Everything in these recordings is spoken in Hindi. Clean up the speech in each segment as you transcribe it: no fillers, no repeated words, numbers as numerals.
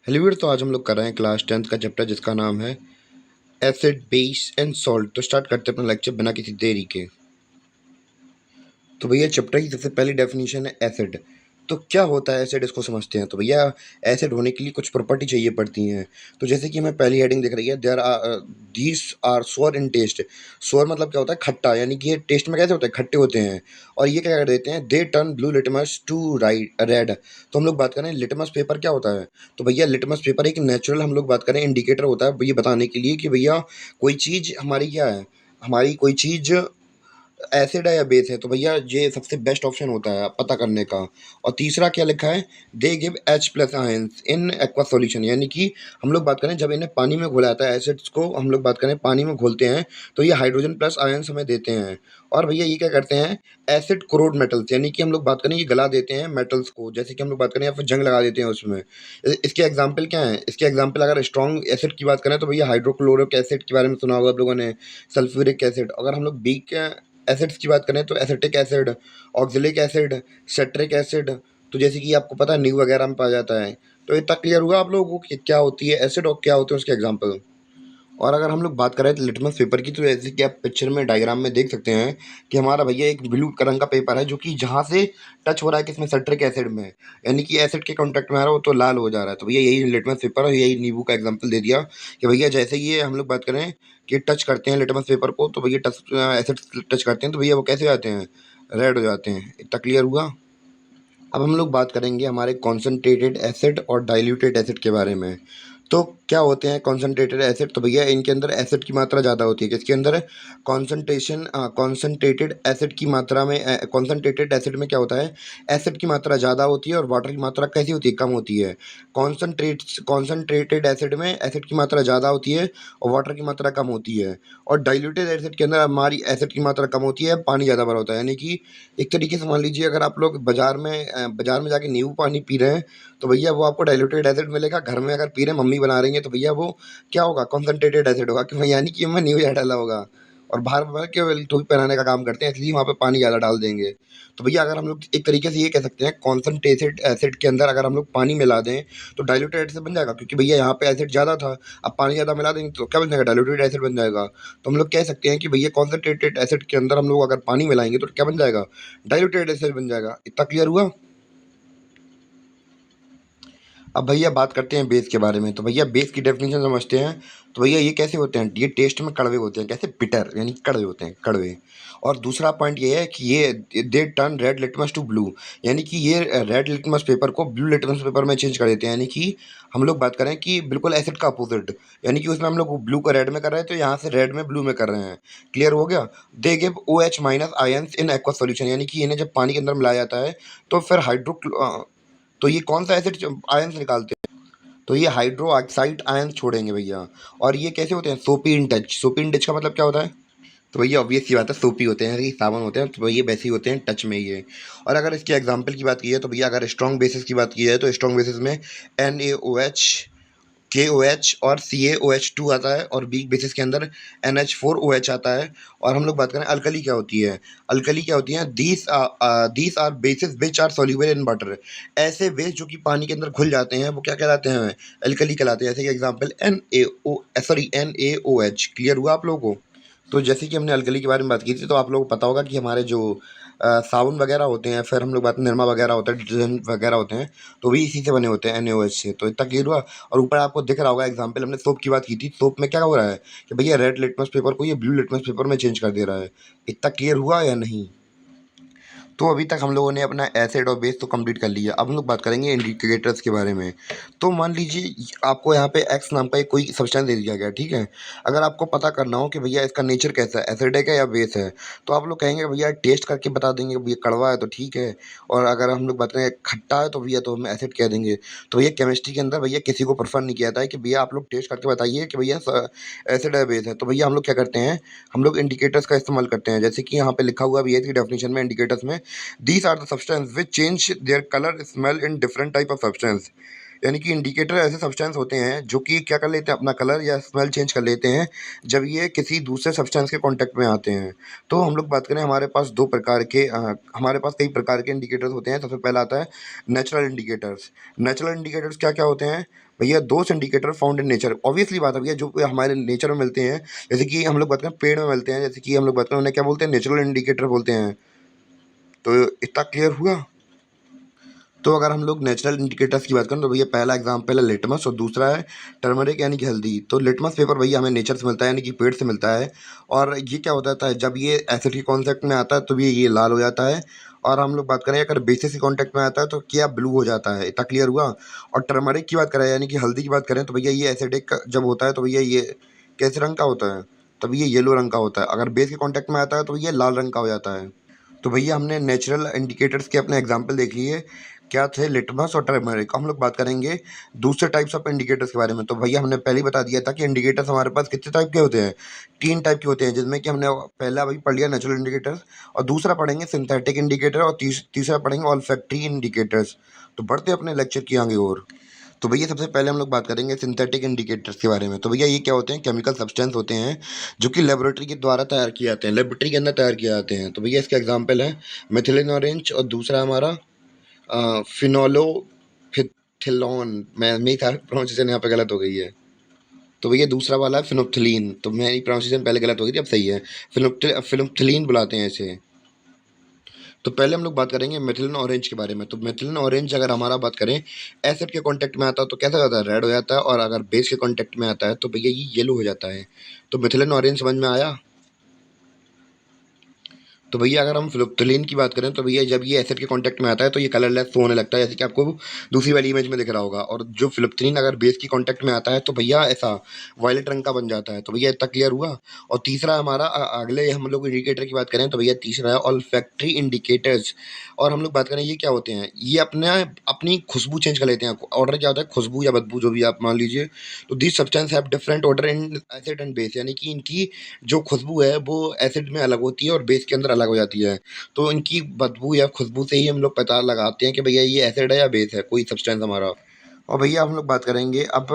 हेलो वीर, तो आज हम लोग कर रहे हैं क्लास 10th का चैप्टर जिसका नाम है एसिड बेस एंड सॉल्ट। तो स्टार्ट करते हैं अपना लेक्चर बिना किसी देरी के। तो भैया चैप्टर की सबसे पहली डेफिनेशन है एसिड। तो क्या होता है एसिड, इसको समझते हैं। तो भैया एसिड होने के लिए कुछ प्रॉपर्टी चाहिए पड़ती हैं। तो जैसे कि हमें पहली हेडिंग दिख रही है, देयर आर दीज आर सोर इन टेस्ट। सोर मतलब क्या होता है? खट्टा, यानी कि ये टेस्ट में कैसे होते हैं? खट्टे होते हैं। और ये क्या कर देते हैं? They turn blue litmus to right red. तो हम लोग बात करें लिटमस पेपर क्या होता है। तो भैया लिटमस पेपर एक नेचुरल, हम लोग बात करें, इंडिकेटर होता है ये बताने के लिए कि भैया कोई चीज़ हमारी क्या है, हमारी कोई चीज़ एसिड है या बेस है। तो भैया ये सबसे बेस्ट ऑप्शन होता है पता करने का। और तीसरा क्या लिखा है? They give H plus ions in aqua solution, यानी कि हम लोग बात करें जब इन्हें पानी में घोला जाता है, एसिड्स को हम लोग बात करें पानी में घोलते हैं तो ये हाइड्रोजन प्लस आयंस हमें देते हैं। और भैया ये क्या करते हैं? एसिड कोरोड मेटल्स, यानी कि हम लोग बात करें ये गला देते हैं मेटल्स को, जैसे कि हम लोग बात करें या फिर जंग लगा देते हैं उसमें। इसके एग्जाम्पल क्या है? इसके एग्जाम्पल अगर स्ट्रॉन्ग एसिड की बात करें तो भैया हाइड्रोक्लोरिक एसिड के बारे में सुना होगा आप लोगों ने, सल्फ्यूरिक एसिड। अगर हम लोग वीक एसिड्स की बात करें तो acetic acid, oxalic acid, सेट्रिक acid. तो जैसे कि आपको पता है नीव वगैरह में पाया जाता है। तो इतना क्लियर हुआ आप लोगों को कि क्या होती है एसिड और क्या होते हैं उसके एग्जाम्पल। और अगर हम लोग बात करें तो लिटमस पेपर की, तो जैसे कि आप पिक्चर में डायग्राम में देख सकते हैं कि हमारा भैया एक ब्लू रंग का पेपर है जो कि जहाँ से टच हो रहा है किसमें? सेट्रिक एसिड में, यानी कि एसिड के कांटेक्ट में आ रहा हो तो लाल हो जा रहा है। तो भैया यही लिटमस पेपर है, यही नींबू का एग्जांपल दे दिया कि भैया जैसे ही ये हम लोग बात करें कि टच करते हैं लिटमस पेपर को, तो भैया टच एसिड टच करते हैं तो भैया वो कैसे हो जाते हैं? रेड हो जाते हैं। इतना क्लियर हुआ। अब हम लोग बात करेंगे हमारे कॉन्सनट्रेटेड एसिड और डाइल्यूटेड एसिड के बारे में। तो क्या होते हैं कॉन्सनट्रेटेड एसिड? तो भैया इनके अंदर एसिड की मात्रा ज़्यादा होती है। किसके अंदर? कॉन्सनट्रेटेड एसिड की मात्रा में, कॉन्सनट्रेटेड एसिड में क्या होता है? एसिड की मात्रा ज़्यादा होती है और वाटर की मात्रा कैसी होती है? कम होती है। कॉन्सनट्रेटेड एसिड में एसिड की मात्रा ज़्यादा होती है और वाटर की मात्रा कम होती है। और डाइल्यूटेड एसिड के अंदर हमारी एसिड की मात्रा कम होती है, पानी ज़्यादा भरा होता है। यानी कि एक तरीके से मान लीजिए अगर आप लोग बाजार में जाके नींबू पानी पी रहे हैं तो भैया वो आपको डाइल्यूटेड एसिड मिलेगा। घर में अगर पी रहे हैं, मम्मी बना रही हैं, तो भैया वो क्या होगा? कॉन्सनट्रेटेड एसिड होगा, कि यानी कि उनमें नींबू ज़्यादा डाला होगा। और बाहर बाहर केवल टोपी पहनाने का काम करते हैं, इसलिए वहाँ पे पानी ज़्यादा डाल देंगे। तो भैया अगर हम लोग एक तरीके से ये कह सकते हैं, कॉन्सनट्रेटेड एसिड के अंदर अगर हम लोग पानी मिला दें तो डाइल्यूटेड एसिड बन जाएगा, क्योंकि भैया यहाँ पे एसिड ज़्यादा था। अब पानी ज़्यादा मिला देंगे तो क्या बन जाएगा? डाइल्यूटेड एसिड बन जाएगा। तो हम लोग कह सकते हैं कि भैया कॉन्सनट्रेटेड एसिड के अंदर हम लोग अगर पानी मिलाएंगे तो क्या बन जाएगा? डाइल्यूटेड एसिड बन जाएगा। इतना क्लियर हुआ। अब भैया बात करते हैं बेस के बारे में। तो भैया बेस की डेफिनेशन समझते हैं। तो भैया ये कैसे होते हैं? ये टेस्ट में कड़वे होते हैं। कैसे? बिटर, यानी कड़वे होते हैं, कड़वे। और दूसरा पॉइंट ये है कि ये they turn red litmus to blue, यानी कि ये रेड लिटमस पेपर को ब्लू लिटमस पेपर में चेंज कर देते हैं। यानी कि हम लोग बात करें कि बिल्कुल एसिड का अपोजिट, यानी कि उसमें हम लोग ब्लू को रेड में कर रहे हैं तो यहाँ से रेड में ब्लू में कर रहे हैं। क्लियर हो गया। They give OH minus ions in aqua solution, यानी कि इन्हें जब पानी के अंदर मिलाया जाता है तो फिर तो ये कौन सा एसिड आयंस निकालते हैं? तो ये हाइड्रो ऑक्साइड आयन छोड़ेंगे भैया। और ये कैसे होते हैं? सोपी इन टच। सोपी इन टच का मतलब क्या होता है? तो भैया ऑब्वियस सी बात है, सोपी होते हैं, ये साबुन होते हैं, तो भैया वैसे ही होते हैं टच में ये। और अगर इसके एग्जांपल की बात की जाए तो भैया अगर स्ट्रॉन्ग बेसिस की बात की जाए तो स्ट्रॉन्ग बेसिस में NaOH, KOH और CaOH2 आता है। और वीक बेसिस के अंदर NH4OH आता है। और हम लोग बात करें अल्कली क्या होती है? अल्कली क्या होती है? These are bases which are soluble in water. ऐसे बेस जो कि पानी के अंदर घुल जाते हैं वो क्या कहलाते हैं? अल्कली कहलाते हैं। जैसे कि एग्जांपल NaOH। क्लियर हुआ आप लोगों को? तो जैसे कि हमने अल्कली के बारे में बात की थी, तो आप लोगों को पता होगा कि हमारे जो साबुन वगैरह होते हैं, फिर हम लोग बात निरमा वगैरह होता है, डिटर्जेंट वगैरह होते हैं, तो भी इसी से बने होते हैं, NaOH से। तो इतना क्लियर हुआ। और ऊपर आपको दिख रहा होगा एग्जाम्पल, हमने सोप की बात की थी। सोप में क्या हो रहा है कि भैया रेड लिटमस पेपर को ये ब्लू लिटमस पेपर में चेंज कर दे रहा है। इतना क्लियर हुआ या नहीं? तो अभी तक हम लोगों ने अपना एसिड और बेस तो कंप्लीट कर लिया। अब हम लोग बात करेंगे इंडिकेटर्स के बारे में। तो मान लीजिए आपको यहाँ पे एक्स नाम का एक कोई सब्सटेंस दे दिया गया, ठीक है। अगर आपको पता करना हो कि भैया इसका नेचर कैसा है, एसिडिक है या बेस है, तो आप लोग कहेंगे भैया टेस्ट करके बता देंगे, भैया कड़वा है तो ठीक है। और अगर हम लोग बात करें खट्टा है तो भैया तो हम एसिड कह देंगे। तो भैया केमिस्ट्री के अंदर भैया किसी को प्रेफर नहीं किया जाता है कि भैया आप लोग टेस्ट करके बताइए कि भैया एसिड है बेस है। तो भैया हम लोग क्या करते हैं? हम लोग इंडिकेटर्स का इस्तेमाल करते हैं। जैसे कि यहाँ पे लिखा हुआ भी है इसकी डेफिनेशन में इंडिकेटर्स में, these are the substance which change their color smell in different type of substance। यानी कि इंडिकेटर ऐसे सब्सटेंस होते हैं जो कि क्या कर लेते हैं, अपना कलर या स्मेल चेंज कर लेते हैं जब ये किसी दूसरे सब्सटेंस के कांटेक्ट में आते हैं। तो हम लोग बात करें, हमारे पास हमारे पास कई प्रकार के इंडिकेटर्स होते हैं। सबसे पहला आता है नेचुरल इंडिकेटर्स। नेचुरल इंडिकेटर्स क्या क्या होते हैं भैया? Those indicator found in nature. Obviously बात है भैया, जो हमारे नेचर में मिलते हैं, जैसे कि हम लोग बात करें पेड़ में मिलते हैं, जैसे कि हम लोग बात करें उन्हें क्या बोलते हैं, नेचुरल इंडिकेटर बोलते हैं। तो इतना क्लियर हुआ। तो अगर हम लोग नेचुरल इंडिकेटर्स की बात करें तो भैया पहला एग्जाम्पल है लिटमस और दूसरा है टर्मरिक यानी कि हल्दी। तो लिटमस पेपर भैया हमें नेचर से मिलता है, यानी कि पेड़ से मिलता है। और ये क्या होता है, जब ये एसिड के कॉन्टेक्ट में आता है तो ये लाल हो जाता है। और हम लोग बात करें अगर बेसिस के कॉन्टेक्ट में आता है तो क्या ब्लू हो जाता है। इतना क्लियर हुआ। और टर्मरिक की बात करें यानी कि हल्दी की बात करें तो भैया ये एसिडिक जब होता है तो भैया ये कैसे रंग का होता है? तब ये येलो रंग का होता है। अगर बेस के कॉन्टेक्ट में आता है तो ये लाल रंग का हो जाता है। तो भैया हमने नेचुरल इंडिकेटर्स के अपने एग्जाम्पल देख लिए, क्या थे, लिटमस और टर्मरिक। हम लोग बात करेंगे दूसरे टाइप्स ऑफ इंडिकेटर्स के बारे में। तो भैया हमने पहले ही बता दिया था कि इंडिकेटर्स हमारे पास कितने टाइप के होते हैं, 3 टाइप के होते हैं, जिसमें कि हमने पहला वही पढ़ लिया नेचुरल इंडिकेटर्स, और दूसरा पढ़ेंगे सिंथेटिक इंडिकेटर, और तीसरा पढ़ेंगे ऑल्फैक्टरी इंडिकेटर्स। तो बढ़ते अपने लेक्चर की आगे और। तो भैया सबसे पहले हम लोग बात करेंगे सिंथेटिक इंडिकेटर्स के बारे में। तो भैया ये क्या होते हैं? केमिकल सब्सटेंस होते हैं जो कि लेबोरेटरी के द्वारा तैयार किए जाते हैं, लेबोरेटरी के अंदर तैयार किए जाते हैं। तो भैया इसके एग्जांपल है मेथिलीन ऑरेंज और दूसरा हमारा फिनोलोफिथिलोन। मैं मेरी प्रोनाउंसिएशन यहाँ पे गलत हो गई है। तो भैया दूसरा वाला है फिनोप्थिलीन। तो मेरी प्रोनाउंसिएशन पहले गलत हो गई थी, अब सही है। फिनोप्थिलीन बुलाते हैं इसे। तो पहले हम लोग बात करेंगे मेथिलीन ऑरेंज के बारे में। तो मेथिलीन ऑरेंज अगर हमारा बात करें एसिड के कांटेक्ट में आता है तो कैसा होता है, रेड हो जाता है। और अगर बेस के कांटेक्ट में आता है तो भैया ये येलो हो जाता है। तो मेथिलीन ऑरेंज समझ में आया। तो भैया अगर हम फिनोप्थिलीन की बात करें तो भैया जब ये एसिड के कांटेक्ट में आता है तो ये कलरलेस होने लगता है, जैसे कि आपको दूसरी वाली इमेज में दिख रहा होगा। और जो फिनोप्थिलीन अगर बेस की कांटेक्ट में आता है तो भैया ऐसा वायलेट रंग का बन जाता है। तो भैया इतना क्लियर हुआ। और तीसरा हमारा अगले हम लोग इंडिकेटर की बात करें तो भैया तीसरा है ऑल्फैक्टरी इंडिकेटर्स। और हम लोग बात करें ये क्या होते हैं, ये अपनी खुशबू चेंज कर लेते हैं। ऑर्डर क्या होता है, खुशबू या बदबू जो भी आप मान लीजिए। तो this substance have different order in acid and base, यानी कि इनकी जो खुशबू है वो एसिड में अलग होती है और बेस के अंदर अलग हो जाती है। तो इनकी बदबू या खुशबू से ही हम लोग पता लगाते हैं कि भैया ये एसिड है या बेस है कोई सब्सटेंस हमारा। और भैया हम लोग बात करेंगे अब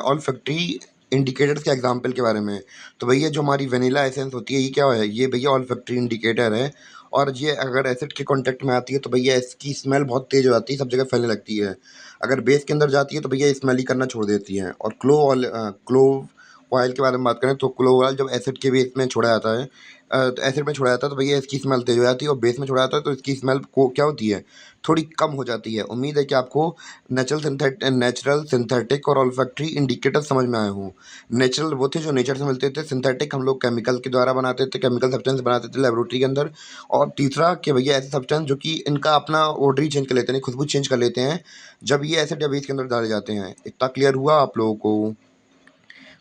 ऑल फैक्ट्री इंडिकेटर्स के एग्जाम्पल के बारे में। तो भैया जो हमारी वनीला एसेंस होती है ये क्या है, ये भैया ऑल फैक्ट्री इंडिकेटर है। और ये अगर एसिड के कांटेक्ट में आती है तो भैया इसकी स्मेल बहुत तेज़ हो जाती है, सब जगह फैलने लगती है। अगर बेस के अंदर जाती है तो भैया स्मेल ही करना छोड़ देती है। और क्लोव ऑयल के बारे में बात करें तो क्लोव ऑयल जब एसिड के बेस में छोड़ा जाता है तो एसिड में छोड़ा जाता है तो भैया इसकी स्मेल तेज़ हो जाती है। और बेस में छोड़ा जाता है तो इसकी स्मेल को क्या होती है, थोड़ी कम हो जाती है। उम्मीद है कि आपको नेचुरल, सिंथेटिक और ऑल्फैक्टरी इंडिकेटर समझ में आए हों। नेचुरल वो थे जो नेचर से मिलते थे, सिंथेटिक हम लोग केमिकल के द्वारा बनाते थे, केमिकल सब्सटेंस बनाते थे लेबोरेटरी के अंदर। और तीसरा कि भैया ऐसे सब्सटेंस जो कि इनका अपना ऑर्डर ही चेंज कर लेते हैं, खुशबू चेंज कर लेते हैं जब ये एसिड या बेस के अंदर डाले जाते हैं। इतना क्लियर हुआ आप लोगों को।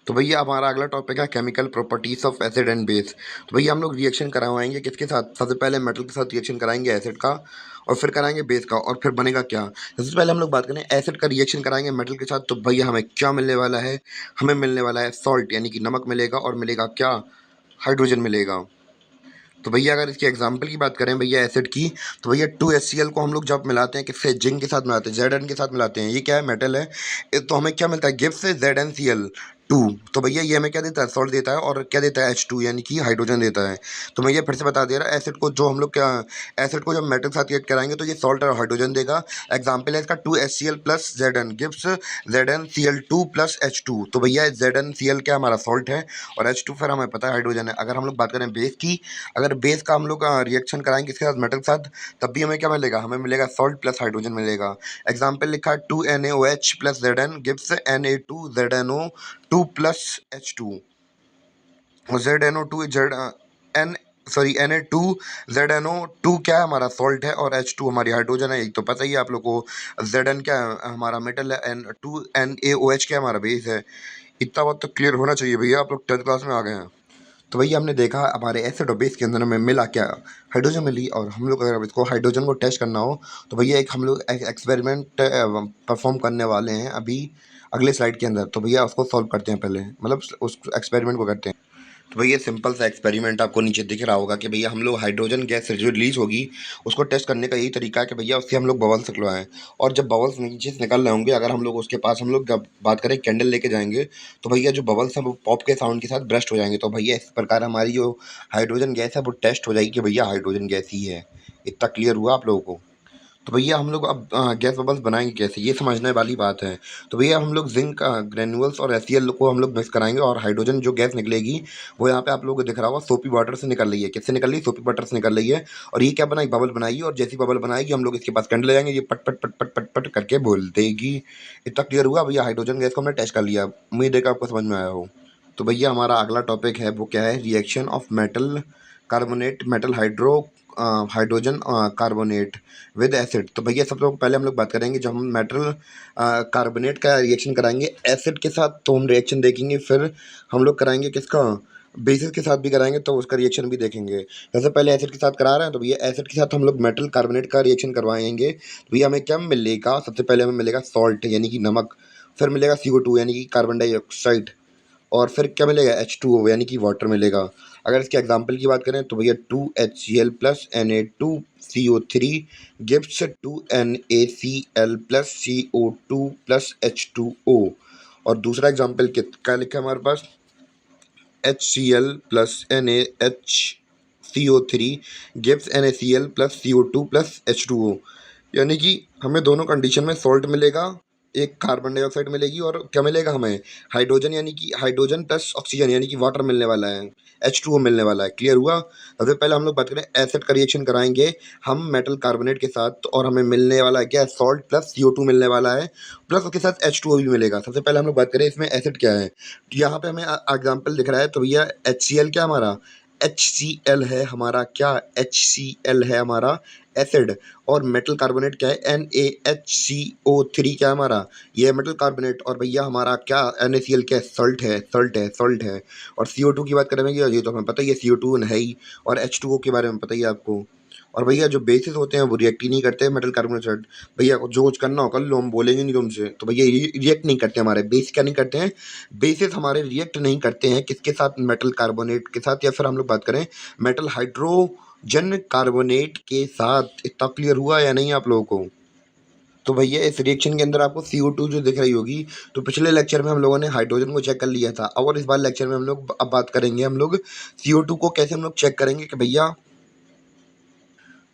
तो भैया हमारा अगला टॉपिक है chemical properties of acid and base. तो भैया हम लोग रिएक्शन करवाएंगे किसके साथ, सबसे पहले मेटल के साथ रिएक्शन कराएंगे एसिड का, और फिर कराएंगे बेस का, और फिर बनेगा क्या। सबसे पहले हम लोग बात करें एसिड का रिएक्शन कराएंगे मेटल के साथ तो भैया हमें क्या मिलने वाला है, हमें मिलने वाला है सॉल्ट, यानी कि नमक मिलेगा। और मिलेगा क्या, हाइड्रोजन मिलेगा। तो भैया अगर इसकी एग्जांपल की बात करें भैया एसिड की, तो भैया 2HCl को हम लोग जब मिलाते हैं किससे, जिंक के साथ मिलाते हैं, Zn के साथ मिलाते हैं। ये क्या है, मेटल है। तो हमें क्या मिलता है, गिब्स से ZnCl2। तो भैया ये हमें क्या देता है, सॉल्ट देता है। और क्या देता है, H2 यानी कि हाइड्रोजन देता है। तो मैं ये फिर से बता दे रहा, एसिड को जो हम लोग क्या, एसिड को जब मेटल के साथ रिएक्ट कराएंगे तो ये सॉल्ट और हाइड्रोजन देगा। एग्जाम्पल है इसका 2HCl plus Zn Gibbs ZnCl2 plus H2। तो भैया ZnCl क्या हमारा सॉल्ट है और H2 फिर हमें पता है हाइड्रोजन है। अगर हम लोग बात करें बेस की, अगर बेस का हम लोग रिएक्शन कराएंगे इसके साथ मेटल के साथ, तब भी हमें क्या मिलेगा, हमें मिलेगा सॉल्ट प्लस हाइड्रोजन मिलेगा। एग्जाम्पल लिखा है 2NaOH plus Zn gives Na2ZNO2 plus H2। और ZNO2 एन सॉरी Na2ZNO2 क्या है, हमारा सॉल्ट है। और H2 हमारी हाइड्रोजन है, एक तो पता ही है आप लोग को। Zn क्या है, हमारा मेटल है। N2NaOH क्या है, हमारा बेस है। इतना बात तो क्लियर होना चाहिए भैया, आप लोग 10th क्लास में आ गए हैं। तो भैया हमने देखा हमारे एसिड और बेस के अंदर हमें मिला क्या, हाइड्रोजन मिली। और हम लोग अगर इसको हाइड्रोजन को टेस्ट करना हो तो भैया एक हम लोग एक्सपेरिमेंट परफॉर्म करने वाले हैं अभी अगले स्लाइड के अंदर। तो भैया उसको सॉल्व करते हैं पहले, मतलब उस एक्सपेरिमेंट को करते हैं। तो भैया सिंपल सा एक्सपेरिमेंट आपको नीचे दिख रहा होगा कि भैया हम लोग हाइड्रोजन गैस जो रिलीज होगी उसको टेस्ट करने का यही तरीका है कि भैया उससे हम लोग बबल्स निकलवाएं। और जब बबल्स नीचे से निकल रहे होंगे, अगर हम लोग उसके पास हम लोग जब बात करें कैंडल लेके जाएंगे, तो भैया जो बबल्स हैं वो पॉप के साउंड के साथ ब्रस्ट हो जाएंगे। तो भैया इस प्रकार हमारी जो हाइड्रोजन गैस है वो टेस्ट हो जाएगी कि भैया हाइड्रोजन गैस ही है। इतना क्लियर हुआ आप लोगों को? तो भैया हम लोग अब गैस बबल्स बनाएंगे कैसे, ये समझने वाली बात है। तो भैया हम लोग जिंक ग्रेन्यूल्स और एसीएल को हम लोग मिक्स कराएंगे और हाइड्रोजन जो गैस निकलेगी वो यहाँ पे आप लोगों को दिख रहा होगा सोपी वाटर से निकल रही है। किससे निकल रही है? सोपी वाटर से निकल रही है। और ये क्या बनाई? बबल बनाई। और जैसी बबल बनाएगी हम लोग इसके पास कैंडल ले जाएंगे, ये पट पट पट पट पट पट करके बोल देगी। इतना क्लियर हुआ भैया? हाइड्रोजन गैस को हमने टेस्ट कर लिया। उम्मीद है कि आपको समझ में आया हो। तो भैया हमारा अगला टॉपिक है वो क्या है? Reaction of metal carbonate, metal hydrogen carbonate with acid. तो भैया सब लोग पहले हम लोग बात करेंगे जब हम मेटल कार्बोनेट का रिएक्शन कराएंगे एसिड के साथ तो हम रिएक्शन देखेंगे। फिर हम लोग कराएंगे किसका? बेसिस के साथ भी कराएंगे तो उसका रिएक्शन भी देखेंगे। सबसे पहले एसिड के साथ करा रहे हैं तो भैया एसिड के साथ हम लोग मेटल कार्बोनेट का रिएक्शन करवाएंगे। तो भैया हमें क्या मिलेगा? सबसे पहले हमें मिलेगा सॉल्ट यानी कि नमक। फिर मिलेगा CO2 यानी कि कार्बन डाइऑक्साइड। और फिर क्या मिलेगा? H2O यानी कि वाटर मिलेगा। अगर इसके एग्जाम्पल की बात करें तो भैया 2HCl plus Na2CO3 gives 2NaCl plus CO2 plus H2O। और दूसरा एग्जाम्पल क्या लिखा है हमारे पास? HCl plus NaHCO3 gives NaCl plus CO2 plus H2O। यानी कि हमें दोनों कंडीशन में सॉल्ट मिलेगा, एक कार्बन डाइऑक्साइड मिलेगी और क्या मिलेगा हमें? हाइड्रोजन यानी कि हाइड्रोजन प्लस ऑक्सीजन यानी कि वाटर मिलने वाला है, H2O मिलने वाला है। क्लियर हुआ? सबसे पहले हम लोग बात करें एसिड का रिएक्शन कराएंगे हम मेटल कार्बोनेट के साथ और हमें मिलने वाला है क्या? सॉल्ट प्लस CO2 मिलने वाला है, प्लस उसके साथ H2O भी मिलेगा। सबसे पहले हम लोग बात करें इसमें एसिड क्या है। तो यहाँ पे हमें एग्जाम्पल दिख रहा है तो भैया HCl क्या हमारा? HCl है हमारा क्या? HCl है हमारा एसिड। और मेटल कार्बोनेट क्या है? NaHCO3 क्या है हमारा? ये है मेटल कार्बोनेट। और भैया हमारा क्या? NaCl क्या है? सॉल्ट है, सॉल्ट है, सॉल्ट है। और CO2 की बात करें भैया, ये तो हमें पता ही है CO2 है ही। और H2O के बारे में पता ही है आपको। और भैया जो बेसिस होते हैं वो रिएक्ट ही नहीं करते मेटल कार्बोनेट साथ। भैया जो कुछ करना हो कर लो, हम बोलेंगे नहीं तुमसे। तो भैया रिएक्ट नहीं करते हमारे बेस, क्या नहीं करते हैं? बेसिस हमारे रिएक्ट नहीं करते हैं किसके साथ? मेटल कार्बोनेट के साथ। या फिर हम लोग बात करें मेटल हाइड्रोजन कार्बोनेट के साथ। इतना क्लियर हुआ या नहीं आप लोगों को? तो भैया इस रिएक्शन के अंदर आपको CO2 जो दिख रही होगी, तो पिछले लेक्चर में हम लोगों ने हाइड्रोजन को चेक कर लिया था। और इस बार लेक्चर में हम लोग अब बात करेंगे हम लोग CO2 को कैसे हम लोग चेक करेंगे कि भैया।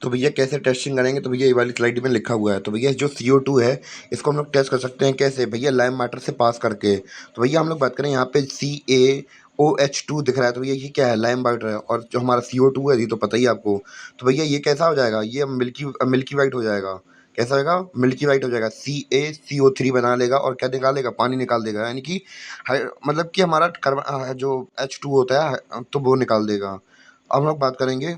तो भैया कैसे टेस्टिंग करेंगे? तो भैया ये वाली स्लाइड में लिखा हुआ है। तो भैया जो CO2 है इसको हम लोग टेस्ट कर सकते हैं कैसे? भैया लाइम वाटर से पास करके। तो भैया हम लोग बात करें यहाँ पे CaOH2 दिख रहा है, तो भैया ये क्या है? लाइम वाटर है। और जो हमारा CO2 है ये तो पता ही है आपको। तो भैया ये कैसा हो जाएगा? ये मिल्की वाइट हो जाएगा। कैसा होगा? मिल्की वाइट हो जाएगा। CaCO3 बना लेगा और क्या निकालेगा? पानी निकाल देगा। यानी कि मतलब कि हमारा कार्बन जो H2 होता है तो वो निकाल देगा। अब हम लोग बात करेंगे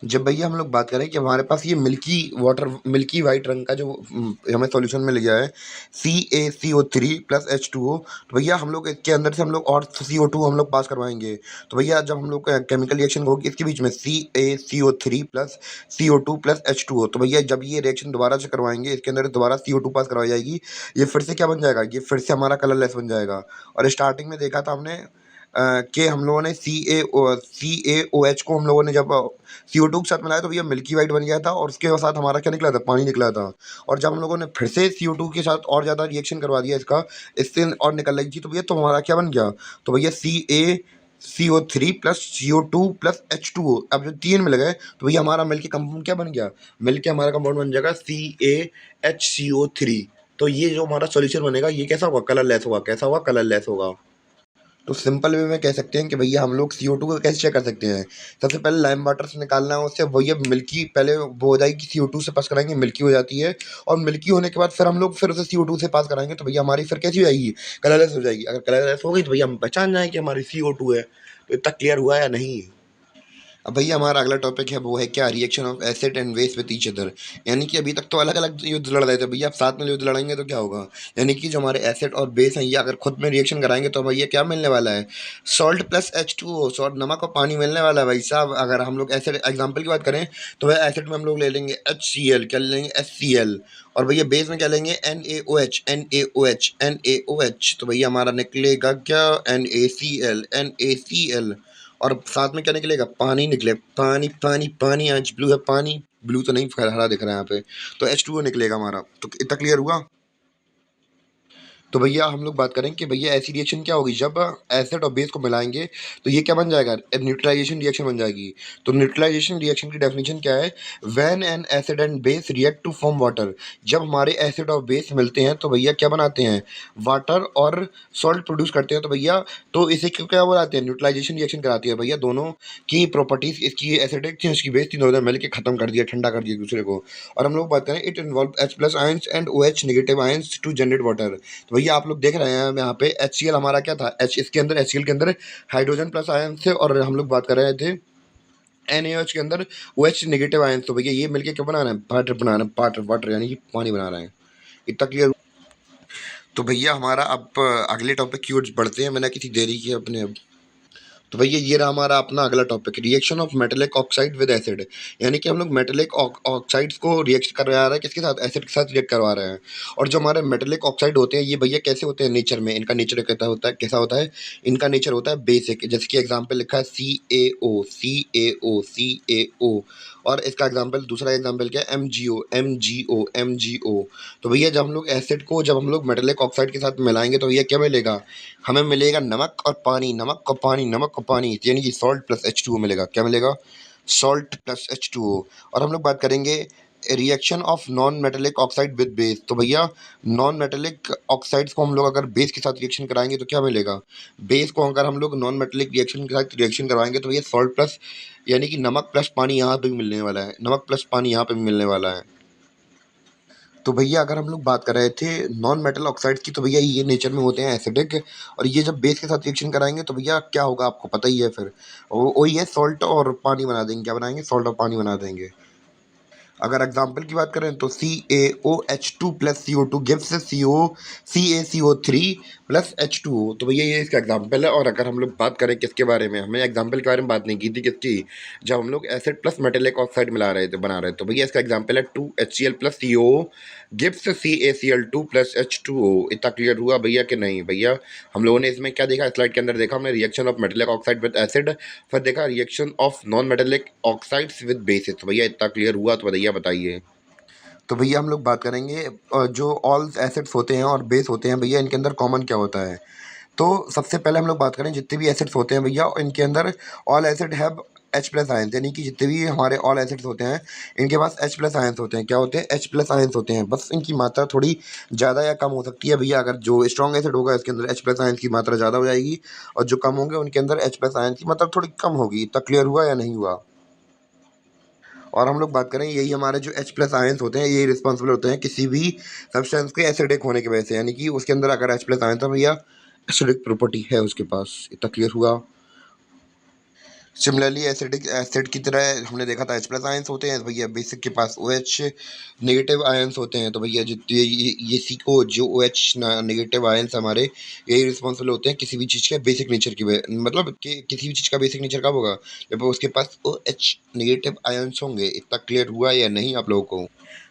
जब भैया हम लोग बात करें कि हमारे पास ये मिल्की वाइट रंग का जो हमें सॉल्यूशन मिल गया है CaCO3 प्लस H2O। तो भैया हम लोग इसके अंदर से हम लोग और CO2 हम लोग पास करवाएंगे। तो भैया जब हम लोग केमिकल रिएक्शन होगी इसके बीच में CaCO3 plus CO2 plus H2O, तो भैया जब ये रिएक्शन दोबारा से करवाएंगे इसके अंदर दोबारा CO2 पास करवाई जाएगी। ये फिर से क्या बन जाएगा? ये फिर से हमारा कलरलेस बन जाएगा। और स्टार्टिंग में देखा था हमने कि हम लोगों ने CaOH को हम लोगों ने जब CO2 के साथ मिलाया तो भैया मिल्की वाइट बन गया था और उसके साथ हमारा क्या निकला था? पानी निकला था। और जब हम लोगों ने फिर से CO2 के साथ और ज़्यादा रिएक्शन करवा दिया इसका, इससे और निकल रही थी, तो भैया तो हमारा क्या बन गया? तो भैया CaCO3 plus CO2 plus H2O। अब जो तीन मिल गए तो भैया हमारा मिल के कंपाउंड क्या बन गया? मिल के हमारा कंपाउंड बन जाएगा CaHCO3। तो ये जो हमारा सॉल्यूशन बनेगा ये कैसा होगा? कलरलेस होगा। कैसा होगा? कलरलेस होगा। तो सिंपल वे में कह सकते हैं कि भैया हम लोग CO2 को कैसे चेक कर सकते हैं? सबसे पहले लाइम वाटर से निकालना है उससे भैया मिल्की, पहले वो हो जाएगी CO2 से पास कराएंगे मिल्की हो जाती है। और मिल्की होने के बाद फिर हम लोग फिर उसे CO2 से पास कराएंगे तो भैया हमारी फिर कैसी हो जाएगी? कलरलेस हो जाएगी। अगर कलरलेस हो गई तो भैया हम पहचान जाए कि हमारी CO2 है। तो इतना क्लियर हुआ या नहीं? अब भैया हमारा अगला टॉपिक है वो है क्या, reaction of acid and base with each other. यानी कि अभी तक तो अलग अलग युद्ध लड़ रहे थे भैया, अब साथ में युद्ध लड़ेंगे तो क्या होगा। यानी कि जो हमारे एसिड और बेस हैं ये अगर खुद में रिएक्शन कराएंगे तो भैया क्या मिलने वाला है, सॉल्ट प्लस H2O, सॉल्ट नमक और पानी मिलने वाला है भाई साहब। अगर हम लोग एसिड एग्जाम्पल की बात करें तो वह एसिड में हम लोग ले लेंगे HCl, क्या ले लेंगे HCl, और भैया बेस में क्या लेंगे NaOH, NaOH, NaOH। तो भैया हमारा निकलेगा क्या, NaCl, NaCl, और साथ में क्या निकलेगा, पानी निकले, पानी पानी पानी, आज ब्लू है पानी, ब्लू तो नहीं हरा दिख रहा है यहाँ पे, तो H2O निकलेगा हमारा। तो इतना क्लियर हुआ। तो भैया हम लोग बात करें कि भैया ऐसी रिएक्शन क्या होगी जब एसिड और बेस को मिलाएंगे तो ये क्या बन जाएगा, न्यूट्रलाइजेशन रिएक्शन बन जाएगी। तो न्यूट्रलाइजेशन रिएक्शन की डेफिनेशन क्या है, when an acid and base react to form water. जब हमारे एसिड और बेस मिलते हैं तो भैया क्या बनाते हैं, वाटर और सॉल्ट प्रोड्यूस करते हैं। तो भैया तो इसे क्या बनाते हैं, न्यूट्रलाइजेशन रिएक्शन कराती है भैया। दोनों की प्रॉपर्टीज, इसकी एसिडिक थी इसकी बेस थी, दोनों मिलकर खत्म कर दिया, ठंडा कर दिया एक दूसरे को। और हम लोग बात करें, it involve H plus ions and OH negative ions to generate water. तो भैया आप लोग देख रहे हैं यहाँ पे HCl हमारा क्या था, H इसके अंदर HCl के अंदर हाइड्रोजन प्लस आयन थे, और हम लोग बात कर रहे थे NaOH के अंदर OH नेगेटिव आयन। तो भैया ये मिलके क्या बना रहे हैं, वाटर बना रहे हैं, वाटर वाटर यानी कि पानी बना रहे हैं। इतना क्लियर। तो भैया हमारा अब अगले टॉपिक की ओर बढ़ते हैं बिना किसी देरी के अपने। अब तो भैया ये रहा हमारा अपना अगला topic, reaction of metallic oxide with acid. यानी कि हम लोग मेटेलिक ऑक्साइड्स को रिएक्ट करवा रहे हैं किसके साथ, एसिड के साथ रिएक्ट करवा रहे हैं। और जो हमारे मेटेलिक ऑक्साइड होते हैं ये भैया कैसे होते हैं नेचर में, इनका नेचर कैसा होता है, कैसा होता है, इनका नेचर होता है बेसिक। जैसे कि एग्जाम्पल लिखा है CaO, CaO, CaO, और इसका एग्जाम्पल, दूसरा एग्जाम्पल क्या है, MgO, MgO, MgO। तो भैया जब हम लोग एसिड को, जब हम लोग मेटेलिक ऑक्साइड के साथ मिलाएंगे तो भैया क्या मिलेगा, हमें मिलेगा नमक और पानी, नमक और पानी, नमक और पानी, यानी कि सॉल्ट प्लस H2O मिलेगा। क्या मिलेगा, सॉल्ट प्लस H2O। और हम लोग बात करेंगे reaction of non metallic oxide with base. तो भैया नॉन मेटेलिक ऑक्साइड्स को हम लोग अगर बेस के साथ रिएक्शन कराएंगे तो क्या मिलेगा, बेस को अगर हम लोग नॉन मेटेलिक रिएक्शन के साथ रिएक्शन करवाएंगे तो भैया सॉल्ट प्लस, यानी कि नमक प्लस पानी यहाँ पे भी मिलने वाला है, नमक प्लस पानी यहाँ पे भी मिलने वाला है। तो भैया अगर हम लोग बात कर रहे थे नॉन मेटल ऑक्साइड्स की तो भैया ये नेचर में होते हैं एसिडिक, और ये जब बेस के साथ रिएक्शन कराएंगे तो भैया क्या होगा आपको पता ही है फिर, वही है सॉल्ट और पानी बना देंगे, क्या बनाएंगे, सॉल्ट और पानी बना देंगे। अगर एग्जाम्पल की बात करें तो CaOH2 plus CO2 gives CaCO3 plus H2O। तो भैया ये इसका एग्जाम्पल है। और अगर हम लोग बात करें किसके बारे में, हमने एग्जाम्पल के बारे में बात नहीं की थी किसकी, जब हम लोग एसिड प्लस मेटेलिक ऑक्साइड मिला रहे थे, बना रहे थे, तो भैया इसका एग्जाम्पल है 2HCl plus CO gives CaCl2 plus H2O। इतना क्लियर हुआ भैया कि नहीं भैया, हम लोगों ने इसमें क्या देखा, स्लाइड के अंदर देखा हमने reaction of metallic oxide with acid, फिर देखा reaction of non metallic oxides with basis. तो भैया इतना क्लियर हुआ तो भैया बताइए। तो भैया हम लोग बात करेंगे जो ऑल एसिड्स होते हैं और बेस होते हैं भैया इनके अंदर कॉमन क्या होता है। तो सबसे पहले हम लोग बात करें जितने भी एसिड्स होते हैं भैया इनके अंदर all acid have H plus ions, यानी कि जितने भी हमारे ऑल एसिड्स होते हैं इनके पास H प्लस आयंस होते हैं। क्या होते हैं, H प्लस आयंस होते हैं, बस इनकी मात्रा थोड़ी ज़्यादा या कम हो सकती है भैया। अगर जो स्ट्रॉन्ग एसिड होगा इसके अंदर H प्लस आयंस की मात्रा ज़्यादा हो जाएगी, और जो कम होंगे उनके अंदर H प्लस आयंस की मात्रा थोड़ी कम होगी। इतना क्लियर हुआ या नहीं हुआ। और हम लोग बात करें यही हमारे जो H प्लस आयंस होते हैं यही रिस्पॉन्सिबल होते हैं किसी भी सब्सटेंस के एसिडिक होने की वजह से, यानी कि उसके अंदर अगर H प्लस आयंस है भैया एसिडिक प्रॉपर्टी है उसके पास। इतना क्लियर हुआ। सिमिलरली एसिडिक एसिड की तरह हमने देखा था H प्लस आयंस होते हैं भैया, बेसिक के पास OH नेगेटिव आयंस होते हैं। तो भैया जितने ये सी को जो OH नेगेटिव आयंस हमारे यही रिस्पॉन्सिबल होते हैं किसी भी चीज़ के बेसिक नेचर की मतलब कि किसी भी चीज़ का बेसिक नेचर कब होगा, जब उसके पास OH नेगेटिव आयंस होंगे। इतना क्लियर हुआ या नहीं आप लोगों को।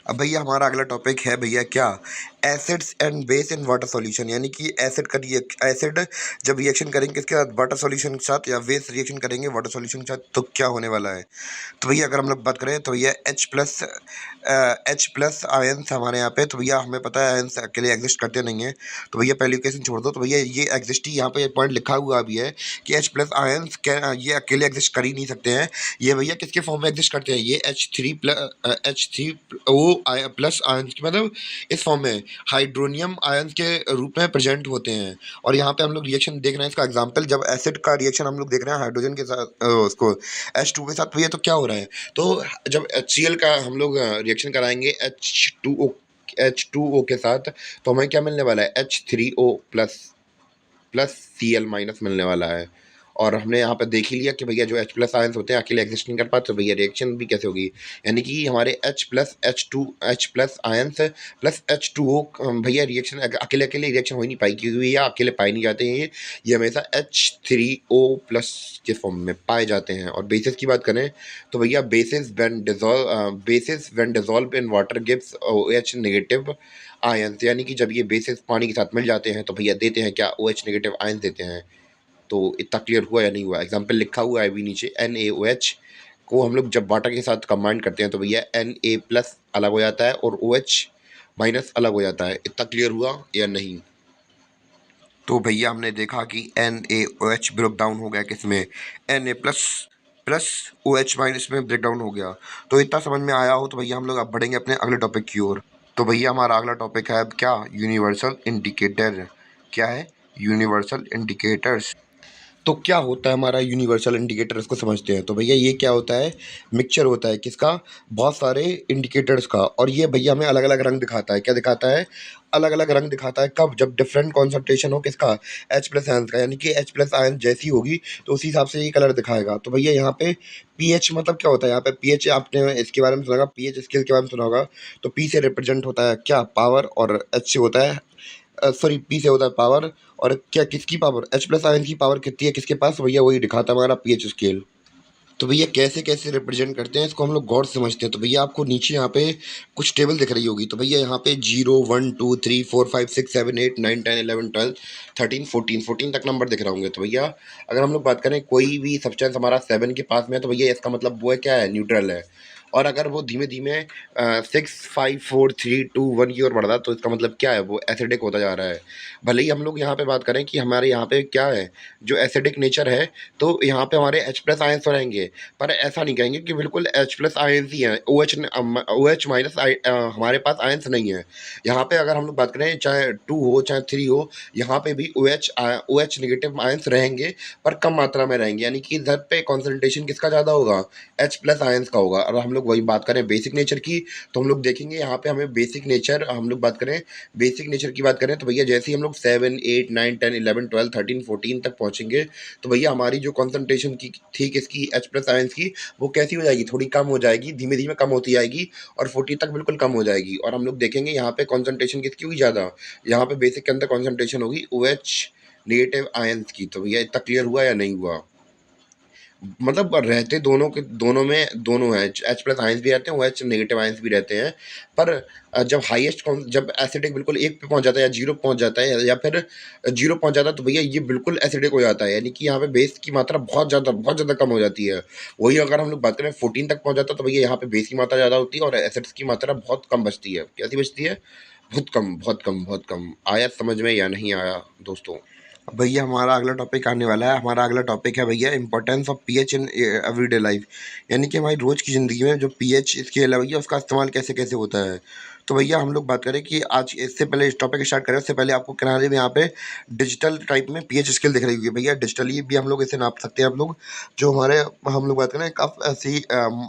अब भैया हमारा अगला टॉपिक है भैया क्या, acids and base in water solution. यानी कि एसिड का एसिड जब रिएक्शन करेंगे किसके साथ, वाटर सॉल्यूशन के साथ, या बेस रिएक्शन करेंगे वाटर सॉल्यूशन के साथ, तो क्या होने वाला है। तो भैया अगर हम लोग बात करें तो भैया H प्लस आयंस हमारे यहाँ पे, तो भैया हमें पता है आयंस अकेले एग्जिस्ट करते नहीं है। तो भैया पहली इक्वेशन छोड़ दो, तो भैया ये एग्जिस्ट ही यहाँ पे पॉइंट लिखा हुआ भी है कि H प्लस आयंस ये अकेले एग्जिस्ट कर ही नहीं सकते हैं। ये भैया किसके फॉर्म में एग्जिस्ट करते हैं, ये H3O प्लस आयंस की, मतलब इस फॉर्म में हाइड्रोनियम आयंस के रूप में प्रेजेंट होते हैं। और यहाँ पे हम लोग रिएक्शन देख रहे हैं इसका एग्जांपल, जब एसिड का रिएक्शन हम लोग देख रहे हैं हाइड्रोजन के साथ उसको H2 के साथ भैया, तो क्या हो रहा है, तो जब HCl का हम लोग रिएक्शन कराएंगे H2O के साथ, तो हमें क्या मिलने वाला है, H3O plus plus Cl minus मिलने वाला है। और हमने यहाँ पे देख ही लिया कि भैया जो H+ आयंस होते हैं अकेले एग्जिस्ट नहीं कर पाते, तो भैया रिएक्शन भी कैसे होगी, यानी कि हमारे H+ आयंस प्लस H2O भैया रिएक्शन अकेले अकेले रिएक्शन हो ही नहीं पाएगी, क्योंकि ये अकेले पाए नहीं जाते हैं, ये हमेशा H3O+ के फॉर्म में पाए जाते हैं। और बेसिस की बात करें तो भैया basis when dissolve in water gives OH negative ions, यानी कि जब ये बेसिस पानी के साथ मिल जाते हैं तो भैया देते हैं क्या, OH नेगेटिव आयंस देते हैं। तो इतना क्लियर हुआ या नहीं हुआ? एग्जाम्पल लिखा हुआ है अभी नीचे, NaOH को हम लोग जब वाटर के साथ कंबाइन करते हैं तो भैया Na+ अलग हो जाता है और OH- अलग हो जाता है। इतना क्लियर हुआ या नहीं? तो भैया हमने देखा कि NaOH ब्रेक डाउन हो गया किसमें, Na++ OH- में ब्रेक डाउन हो गया। तो इतना समझ में आया हो तो भैया हम लोग अब बढ़ेंगे अपने अगले टॉपिक की ओर। तो भैया हमारा अगला टॉपिक है अब क्या, यूनिवर्सल इंडिकेटर। क्या है? Universal indicators. तो क्या होता है हमारा यूनिवर्सल इंडिकेटर, इसको समझते हैं। तो भैया ये क्या होता है, मिक्सचर होता है किसका, बहुत सारे इंडिकेटर्स का, और ये भैया हमें अलग अलग रंग दिखाता है। क्या दिखाता है? अलग अलग रंग दिखाता है। कब? जब डिफरेंट कॉन्सेंट्रेशन हो किसका, H+ आयंस का, यानी कि H+ आयन जैसी होगी तो उसी हिसाब से ये कलर दिखाएगा। तो भैया यहाँ पे पीएच मतलब क्या होता है, यहाँ पे पीएच आपने इसके बारे में सुना होगा, पीएच स्केल के बारे में सुना होगा। तो पी से रिप्रेजेंट होता है क्या, पावर, और एच से होता है सॉरी पी से होता है पावर, और क्या किसकी पावर, H+ आयन की पावर कितनी है किसके पास, भैया वही दिखाता है हमारा पीएच स्केल। तो भैया कैसे कैसे रिप्रेजेंट करते हैं इसको हम लोग गौर से समझते हैं। तो भैया आपको नीचे यहाँ पे कुछ टेबल दिख रही होगी। तो भैया यहाँ पे 0 1 2 3 4 5 6 7 8 9 10 11 12 13 14 तक नंबर दिख रहे होंगे। तो भैया अगर हम लोग बात करें कोई भी सब्सटेंस हमारा 7 के पास में है तो भैया इसका मतलब वो है क्या है, न्यूट्रल है। और अगर वो धीमे धीमे 6 5 4 3 2 1 की ओर बढ़ रहा है तो इसका मतलब क्या है, वो एसिडिक होता जा रहा है। भले ही हम लोग यहाँ पे बात करें कि हमारे यहाँ पे क्या है, जो एसिडिक नेचर है, तो यहाँ पे हमारे H+ आयंस तो रहेंगे, पर ऐसा नहीं कहेंगे कि बिल्कुल H+ आयंस ही हैं, OH- हमारे पास आयंस नहीं है। यहाँ पे अगर हम लोग बात करें चाहे 2 हो चाहे 3 हो, यहाँ पे भी OH नेगेटिव आयंस रहेंगे, पर कम मात्रा में रहेंगे, यानी कि इधर पे कॉन्सेंट्रेशन किसका ज़्यादा होगा, H+ आयंस का होगा। और हम लोग वही बात करें बेसिक नेचर की, तो हम लोग देखेंगे यहाँ पे हमें बेसिक नेचर, हम लोग बात करें बेसिक नेचर की बात करें तो भैया जैसे ही हम लोग 7 8 9 10 11 12 13 14 तक पहुँचेंगे तो भैया हमारी जो कॉन्सेंट्रेशन की थी किसकी, H+ आयंस की, वो कैसी हो जाएगी, थोड़ी कम हो जाएगी, धीमे धीमे कम होती जाएगी और 40 तक बिल्कुल कम हो जाएगी। और हम लोग देखेंगे यहाँ पे कॉन्सेंट्रेशन किसकी होगी ज़्यादा, यहाँ पे बेसिक के अंदर कॉन्सेंट्रेशन होगी OH नेगेटिव आयंस की। तो भैया इतना क्लियर हुआ या नहीं हुआ? मतलब रहते दोनों के दोनों में दोनों हैं, H+ आयंस भी रहते हैं, OH नेगेटिव आयंस भी रहते हैं। पर जब जब एसिडिक बिल्कुल 1 पे पहुंच जाता है या 0 पहुंच जाता है या फिर 0 पहुंच जाता है तो भैया ये बिल्कुल एसिडिक हो जाता है, यानी कि यहाँ पे बेस की मात्रा बहुत ज़्यादा कम हो जाती है। वही अगर हम लोग बात करें 14 तक पहुंच जाता है तो भैया यहाँ पे बेस की मात्रा ज़्यादा होती है और एसिड्स की मात्रा बहुत कम बचती है। कैसी बचती है? बहुत कम बहुत कम बहुत कम। आया समझ में या नहीं आया दोस्तों? भैया हमारा अगला टॉपिक आने वाला है। हमारा अगला टॉपिक है भैया importance of pH in everyday life, यानी कि हमारी रोज़ की ज़िंदगी में जो पीएच स्केल है भैया उसका इस्तेमाल कैसे कैसे होता है। तो भैया हम लोग बात करें कि आज इससे पहले इस टॉपिक स्टार्ट करें उससे पहले आपको किनारे में यहाँ पे डिजिटल टाइप में पीएच स्केल दिख रही होगी। भैया डिजिटली भी हम लोग इसे नाप सकते हैं। जो हमारे हम लोग बात करें काफ़ी ऐसी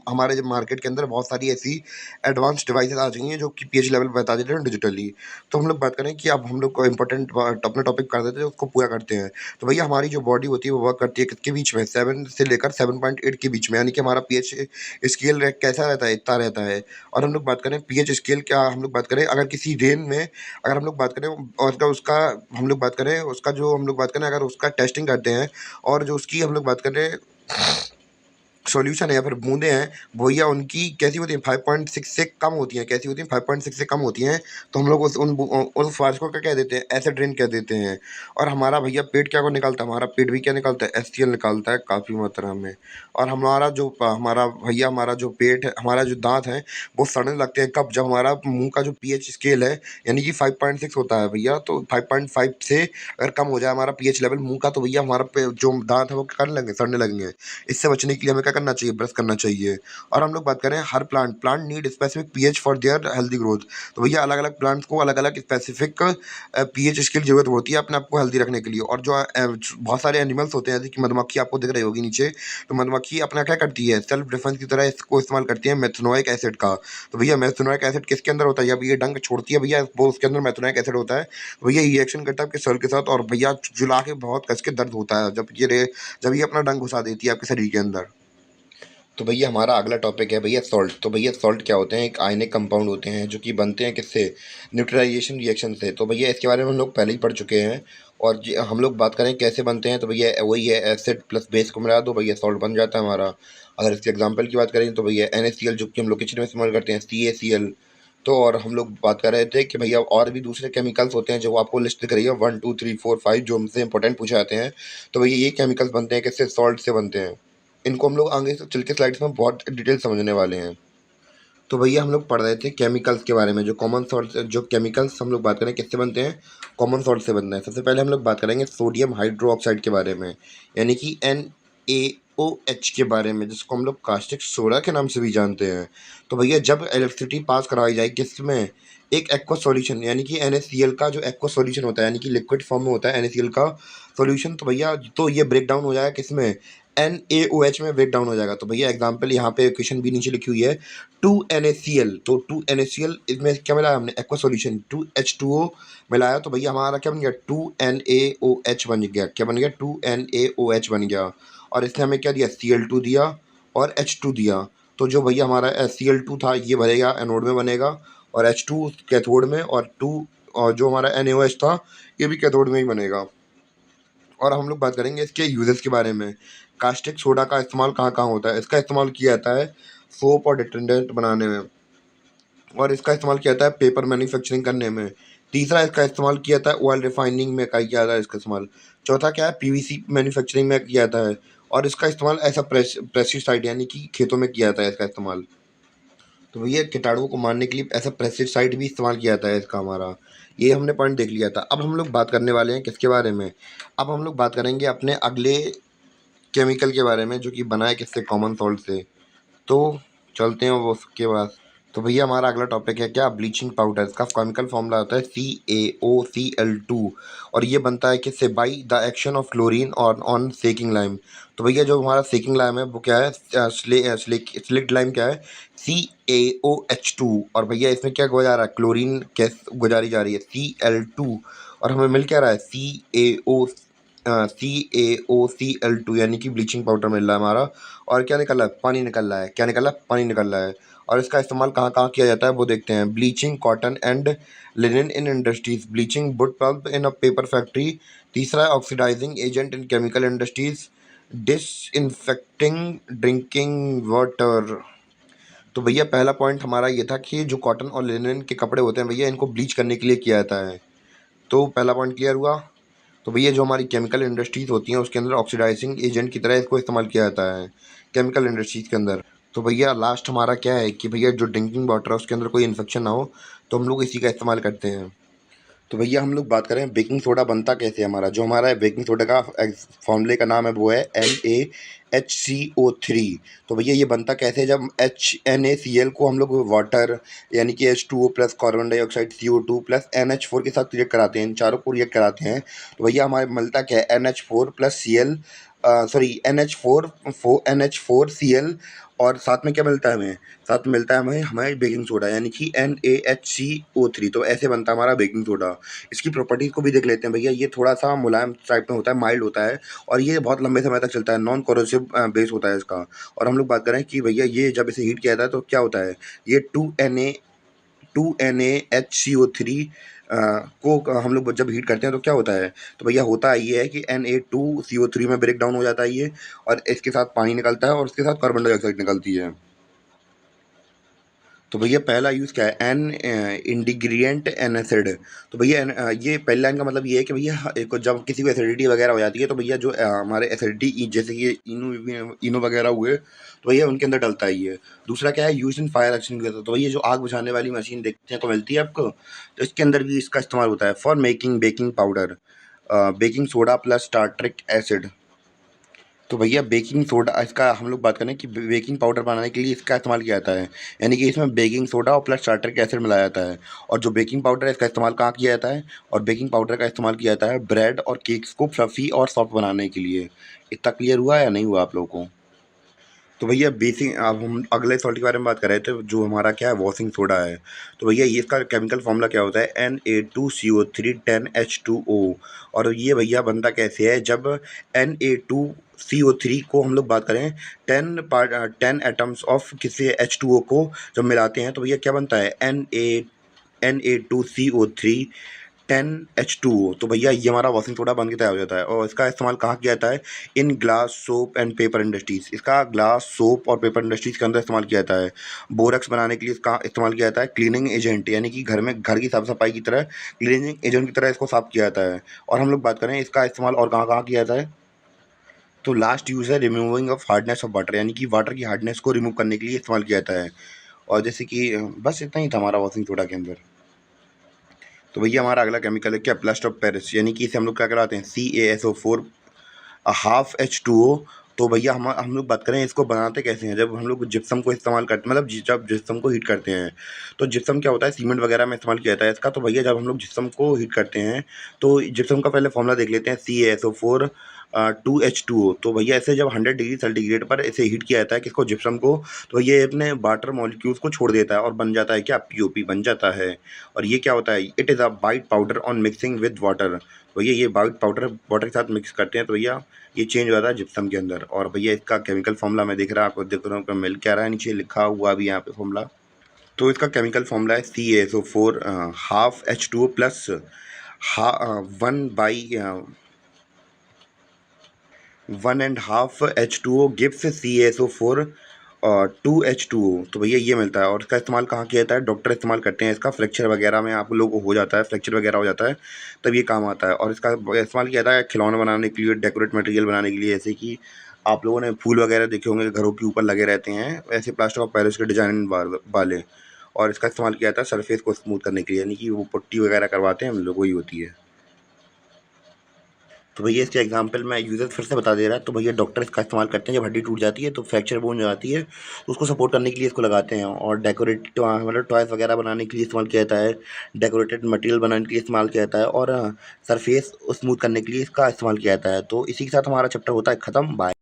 हमारे जब मार्केट के अंदर बहुत सारी ऐसी एडवांस डिवाइसेस आ गई हैं जो कि पीएच लेवल बता देते हैं डिजिटली। तो हम लोग बात करें कि अब हम लोग को इंपॉर्टेंट अपना टॉपिक कर देते हैं उसको पूरा करते हैं। तो भैया हमारी जो बॉडी होती है वो वर्क करती है किसके बीच में, 7 से लेकर 7.8 के बीच में, यानी कि हमारा पीएच स्केल कैसा रहता है, इतना रहता है। और हम लोग बात करें पीएच स्केल क्या, हम लोग बात करें अगर किसी रेन में अगर हम लोग बात करें और उसका हम लोग बात करें उसका जो हम लोग बात करें अगर उसका टेस्टिंग करते हैं और जो उसकी हम लोग बात करें सॉल्यूशन है या फिर बूंदें हैं भैया उनकी कैसी होती हैं, 5.6 से कम होती हैं। कैसी होती हैं? 5.6 से कम होती हैं। तो हम लोग उस फाज को क्या कह देते हैं, एसिड रेन कह देते हैं। और हमारा भैया पेट क्या को निकालता है, हमारा पेट भी क्या निकालता है, HCl निकालता है काफ़ी मात्रा में। और हमारा भैया हमारा जो पेट है, हमारा जो दांत है वो सड़ने लगते हैं कब, जब हमारा मुंह का जो पीएच स्केल है यानी कि 5.6 होता है भैया, तो 5.5 से अगर कम हो जाए हमारा पीएच लेवल मुंह का तो भैया हमारा जो दांत है वो क्या करने लगेंगे, सड़ने लगेंगे। इससे बचने के लिए हमें क्या करना चाहिए? ब्रश करना चाहिए। और हम लोग बात करें हर plant need specific pH for their healthy growth. तो भैया अलग-अलग प्लांट्स को अलग-अलग स्पेसिफिक पीएच इसकी ज़रूरत होती है अपने आप को हेल्दी रखने के लिए। और जो बहुत सारे एनिमल्स होते हैं जैसे कि मधुमक्खी आपको दिख रही होगी नीचे, तो मधुमक्खी अपना क्या करती है? सेल्फ डिफेंस की तरह इसको इस्तेमाल करती है मेथनोइक एसिड का। तो भैया मेथनोइक एसिड किसके अंदर होता है? जब ये डंक छोड़ती है भैया, वो उसके अंदर मेथनोइक एसिड होता है। तो भैया ये रिएक्शन करता है आपके सेल के साथ और भैया चिल्ला के बहुत कस के दर्द होता है जब ये अपना डंक घुसा देती है आपके शरीर के अंदर। तो भैया हमारा अगला टॉपिक है भैया सॉल्ट। तो भैया सॉल्ट क्या होते हैं? एक आयनिक कंपाउंड होते हैं जो कि बनते हैं किससे? न्यूट्रलाइजेशन रिएक्शन से। तो भैया इसके बारे में हम लोग पहले ही पढ़ चुके हैं। और हम लोग बात करें कैसे बनते हैं, तो भैया वही है, एसिड प्लस बेस को मिला दो भैया सॉल्ट बन जाता है हमारा। अगर इसके एग्जाम्पल की बात करें तो भैया NaCl जो कि हम लोग किचन में इस्तेमाल करते हैं, CaCl। तो और हम लोग बात कर रहे थे कि भैया और भी दूसरे केमिकल्स होते हैं जो आपको लिस्ट दिख रही है 1 2 3 4 5 जो हमसे इंपॉर्टेंट पूछे जाते हैं। तो भैया ये केमिकल्स बनते हैं किससे? सॉल्ट से बनते हैं। इनको हम लोग आगे से चल के स्लाइड्स में बहुत डिटेल समझने वाले हैं। तो भैया हम लोग पढ़ रहे थे केमिकल्स के बारे में, जो कॉमन सॉल्ट, जो केमिकल्स हम लोग बात करें किससे बनते हैं? कॉमन सॉल्ट से बनते हैं। सबसे पहले हम लोग बात करेंगे सोडियम हाइड्रोक्साइड के बारे में, यानी कि NaOH के बारे में, जिसको हम लोग कास्टिक सोडा के नाम से भी जानते हैं। तो भैया जब इलेक्ट्रिसिटी पास कराई जाए किसमें? एक एक्वा सॉल्यूशन, यानी कि NaCl का जो एक्वा सॉल्यूशन होता है, यानी कि लिक्विड फॉर्म में होता है NaCl का सॉल्यूशन। तो भैया तो ये ब्रेक डाउन हो जाएगा किसमें? NaOH में ब्रेक डाउन हो जाएगा। तो भैया एग्जाम्पल यहाँ पे इक्वेशन भी नीचे लिखी हुई है, 2NaCl। तो 2NaCl इसमें क्या मिलाया हमने? एक्वा सॉल्यूशन 2H2O मिलाया। तो भैया हमारा क्या बन गया? 2NaOH बन गया। क्या बन गया? 2NaOH बन गया। और इसने हमें क्या दिया? Cl2 दिया और H2 दिया। तो जो भैया हमारा Cl2 था ये भरेगा एनोड में बनेगा, और H2 कैथोड में, और जो हमारा NaOH था ये भी कैथोड में ही बनेगा। और हम लोग बात करेंगे इसके यूजेस के बारे में। कास्टिक सोडा का इस्तेमाल कहाँ कहाँ होता है? इसका इस्तेमाल किया जाता है सोप और डिटर्जेंट बनाने में, और इसका इस्तेमाल किया जाता है पेपर मैन्युफैक्चरिंग करने में। तीसरा इसका इस्तेमाल किया जाता है ऑयल रिफाइनिंग में किया जाता है इसका इस्तेमाल। चौथा क्या है? PVC मैन्युफैक्चरिंग में किया जाता है। और इसका इस्तेमाल ऐसा पेस्टिसाइड, यानी कि खेतों में किया जाता है इसका इस्तेमाल। तो भैया कीटाणुओं को मारने के लिए ऐसा पेस्टिसाइड भी इस्तेमाल किया जाता है इसका हमारा। ये हमने पॉइंट देख लिया था। अब हम लोग बात करने वाले हैं किसके बारे में? अब हम लोग बात करेंगे अपने अगले केमिकल के बारे में, जो कि बना है किससे? कॉमन सॉल्ट से। तो चलते हैं वो उसके बाद। तो भैया हमारा अगला टॉपिक है क्या? Bleaching powder. इसका केमिकल फॉर्मूला होता है CaOCl2, और ये बनता है किससे? By the action of chlorine on slaking lime. तो भैया जो हमारा सेकिंग लाइम है वो क्या है? स्लिक्ड लाइम क्या है? CaOH2। और भैया इसमें क्या गुजारा रहा है? क्लोरीन गैस गुजारी जा रही है Cl2, और हमें मिल क्या रहा है? CaOCl2, यानी कि ब्लीचिंग पाउडर मिल रहा है हमारा। और क्या निकल रहा है? पानी निकल रहा है। क्या निकल रहा है? पानी निकल रहा है। और इसका इस्तेमाल कहाँ कहाँ किया जाता है वो देखते हैं। Bleaching cotton and linen in industries, bleaching wood pulp in a paper factory. तीसरा है oxidizing agent in chemical industries, disinfecting drinking water. तो भैया पहला पॉइंट हमारा ये था कि जो कॉटन और लिनन के कपड़े होते हैं भैया, इनको ब्लीच करने के लिए किया जाता है। तो पहला पॉइंट क्लियर हुआ। तो भैया जो हमारी केमिकल इंडस्ट्रीज़ होती हैं उसके अंदर ऑक्सीडाइजिंग एजेंट की तरह इसको इस्तेमाल किया जाता है केमिकल इंडस्ट्रीज़ के अंदर। तो भैया लास्ट हमारा क्या है कि भैया जो ड्रिंकिंग वाटर है उसके अंदर कोई इन्फेक्शन ना हो, तो हम लोग इसी का इस्तेमाल करते हैं। तो भैया हम लोग बात करें बेकिंग सोडा बनता कैसे है हमारा। जो हमारा बेकिंग सोडा का फॉर्मूले का नाम है वो है NaHCO3। तो भैया ये बनता कैसे है? जब NaCl को हम लोग वाटर, यानी कि H2O plus carbon dioxide CO2 plus NH4 के साथ रिएक्ट कराते हैं, इन चारों को रिएक्ट कराते हैं। तो भैया हमारे मिलता क्या है? NH4 plus Cl, sorry NH4Cl, और साथ में क्या मिलता है हमें? साथ में मिलता है हमें हमें बेकिंग सोडा, यानी कि NaHCO3। तो ऐसे बनता है हमारा बेकिंग सोडा। इसकी प्रॉपर्टीज़ को भी देख लेते हैं भैया। ये थोड़ा सा मुलायम टाइप में होता है, माइल्ड होता है, और ये बहुत लंबे समय तक चलता है, नॉन कोरोसिव बेस होता है इसका। और हम लोग बात करें कि भैया ये जब इसे हीट किया जाता है तो क्या होता है? ये 2NaHCO3 को हम लोग जब हीट करते हैं तो क्या होता है? तो भैया होता ये है कि Na2CO3 में ब्रेक डाउन हो जाता है ये, और इसके साथ पानी निकलता है और उसके साथ कार्बन डाइऑक्साइड निकलती है। तो भैया पहला यूज़ क्या है? इंटीग्रिएंट एनासिड। तो भैया ये पहली लाइन का मतलब ये है कि भैया जब किसी को एसिडिटी वगैरह हो जाती है तो भैया जो हमारे एसिडिटी जैसे कि इनो वगैरह हुए तो भैया उनके अंदर डलता है ये। दूसरा क्या है? Use in fire extinguisher. तो भैया जो आग बुझाने वाली मशीन देखने को मिलती है आपको, तो इसके अंदर भी इसका इस्तेमाल होता है for making baking powder, baking soda plus tartaric acid. तो भैया बेकिंग सोडा इसका हम लोग बात करें कि बेकिंग पाउडर बनाने के लिए इसका इस्तेमाल किया जाता है, यानी कि इसमें बेकिंग सोडा और प्लस टार्टरिक एसिड मिलाया जाता है। और जो बेकिंग पाउडर है इसका इस्तेमाल कहाँ किया जाता है, और बेकिंग पाउडर का इस्तेमाल किया जाता है ब्रेड और केक्स को फ्लफ़ी और सॉफ्ट बनाने के लिए। इतना क्लियर हुआ या नहीं हुआ आप लोगों को? तो भैया बेसिक अब हम अगले सॉल्ट के बारे में बात कर रहे थे जो हमारा क्या है वॉशिंग सोडा है। तो भैया ये इसका केमिकल फॉर्मूला क्या होता है, Na2CO3 10H2O। और ये भैया बनता कैसे है, जब Na2CO3 को हम लोग बात करें 10 एटम्स ऑफ किसी H2O को जब मिलाते हैं तो भैया क्या बनता है, Na2CO3 10H2O। तो भैया ये हमारा वॉशिंग सोडा बन के तैयार हो जाता है। और इसका इस्तेमाल कहाँ किया जाता है, in glass soap and paper industries. इसका ग्लास सोप और पेपर इंडस्ट्रीज़ के अंदर इस्तेमाल किया जाता है। बोरक्स बनाने के लिए इसका इस्तेमाल किया जाता है क्लीनिंग एजेंट, यानी कि घर की साफ सफाई की तरह क्लीनिंग एजेंट की तरह इसको साफ किया जाता है। और हम लोग बात करें इसका इस्तेमाल और कहाँ कहाँ किया जाता है, तो लास्ट यूज़ है removing of hardness of water, यानी कि वाटर की हार्डनेस को रिमूव करने के लिए इस्तेमाल किया जाता है। और जैसे कि बस इतना ही था हमारा वॉशिंग सोडा के अंदर। तो भैया हमारा अगला केमिकल है क्या, प्लास्टर ऑफ पेरिस, यानी कि इसे हम लोग क्या कराते हैं CaSO4 ½ H2O। तो भैया हम लोग बात करें इसको बनाते कैसे हैं, जब हम लोग जिप्सम को इस्तेमाल करते मतलब जब जिप्सम को हीट करते हैं। तो जिप्सम क्या होता है, सीमेंट वगैरह में इस्तेमाल किया जाता है इसका। तो भैया जब हम लोग जिप्सम को हीट करते हैं तो जिप्सम का पहले फॉर्मूला देख लेते हैं, CaSO4 2H2O। तो भैया ऐसे जब 100 डिग्री सेंटीग्रेड पर इसे हीट किया जाता है किसको, जिप्सम को, तो ये अपने वाटर मॉलिक्यूल्स को छोड़ देता है और बन जाता है क्या, POP बन जाता है। और ये क्या होता है, it is a white powder on mixing with water. भैया ये वाइट पाउडर वाटर के साथ मिक्स करते हैं तो भैया ये चेंज हो जाता है जिप्सम के अंदर। और भैया इसका केमिकल फॉर्मूला मैं देख रहा हूँ, आपको देख रहा हूँ मिल क्या रहा है, नीचे लिखा हुआ भी यहाँ पे फॉर्मूला। तो इसका केमिकल फॉर्मूला है CaSO4 ½ H2O plus 1/1.5 H2O gives CaSO4 2H2O। तो भैया ये मिलता है। और इसका इस्तेमाल कहाँ किया जाता है, डॉक्टर इस्तेमाल करते हैं इसका, फ्रैक्चर वगैरह में आप लोगों को हो जाता है, फ्रैक्चर वगैरह हो जाता है तब ये काम आता है। और इसका इस्तेमाल किया जाता है खिलौने बनाने के लिए, डेकोरेट मटेरियल बनाने के लिए, जैसे कि आप लोगों ने फूल वगैरह देखे होंगे घरों के ऊपर लगे रहते हैं, ऐसे प्लास्टर ऑफ पेरिस के डिजाइन वाले। और इसका इस्तेमाल किया जाता है सरफेस को स्मूथ करने के लिए, यानी कि वो पुट्टी वगैरह करवाते हैं हम लोग, वही होती है। तो भैया इसके एग्जांपल मैं यूज़र फिर से बता दे रहा है। तो भैया डॉक्टर इसका इस्तेमाल करते हैं जब हड्डी टूट जाती है तो फ्रैक्चर बोन हो जाती है तो उसको सपोर्ट करने के लिए इसको लगाते हैं। और डेकोरेट मतलब टॉयज़ वगैरह बनाने के लिए इस्तेमाल किया जाता है, डेकोरेटेड मटेरियल बनाने के लिए इस्तेमाल किया जाता है, और सरफेस स्मूथ करने के लिए इसका इस्तेमाल किया जाता है। तो इसी के साथ हमारा चैप्टर होता है ख़त्म। बाय।